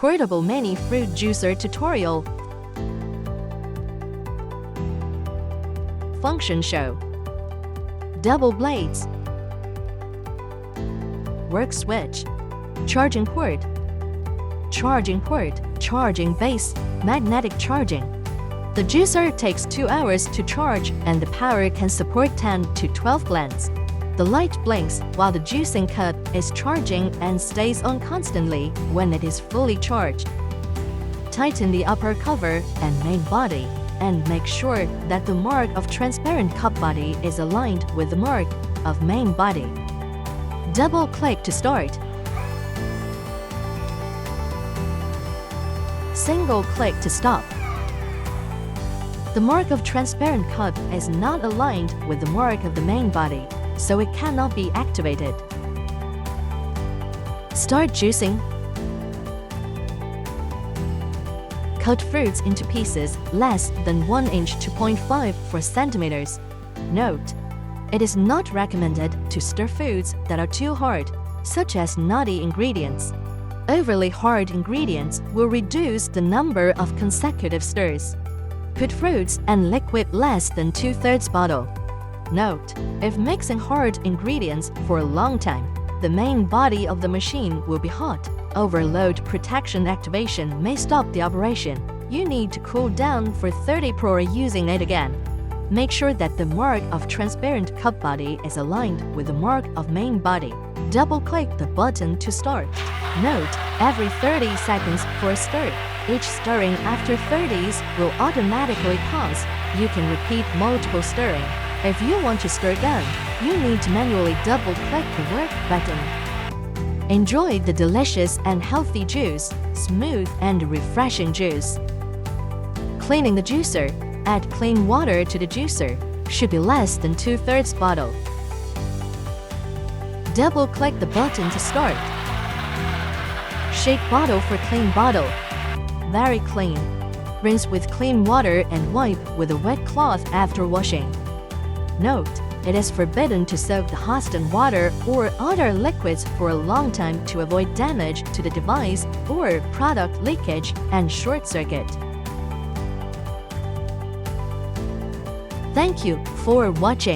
Portable mini fruit juicer tutorial. Function show. Double blades. Work switch. Charging port. Charging port. Charging base. Magnetic charging. The juicer takes 2 hours to charge and the power can support 10 to 12 blends. The light blinks while the juicing cup is charging and stays on constantly when it is fully charged. Tighten the upper cover and main body and make sure that the mark of transparent cup body is aligned with the mark of main body. Double-click to start. Single-click to stop. The mark of transparent cup is not aligned with the mark of the main body, so it cannot be activated. Start juicing. Cut fruits into pieces less than 1 inch to 0.54 centimeters. Note: it is not recommended to stir foods that are too hard, such as nutty ingredients. Overly hard ingredients will reduce the number of consecutive stirs. Put fruits and liquid less than 2/3 bottle. Note: if mixing hard ingredients for a long time, the main body of the machine will be hot. Overload protection activation may stop the operation. You need to cool down for 30 before using it again. Make sure that the mark of transparent cup body is aligned with the mark of main body. Double-click the button to start. Note: every 30 seconds for a stir. Each stirring after 30s will automatically pause. You can repeat multiple stirring. If you want to stir again, you need to manually double-click the work button. Enjoy the delicious and healthy juice, smooth and refreshing juice. Cleaning the juicer. Add clean water to the juicer. Should be less than 2/3 bottle. Double-click the button to start. Shake bottle for clean bottle. Very clean. Rinse with clean water and wipe with a wet cloth after washing. Note: it is forbidden to soak the hose in water or other liquids for a long time to avoid damage to the device or product leakage and short circuit. Thank you for watching.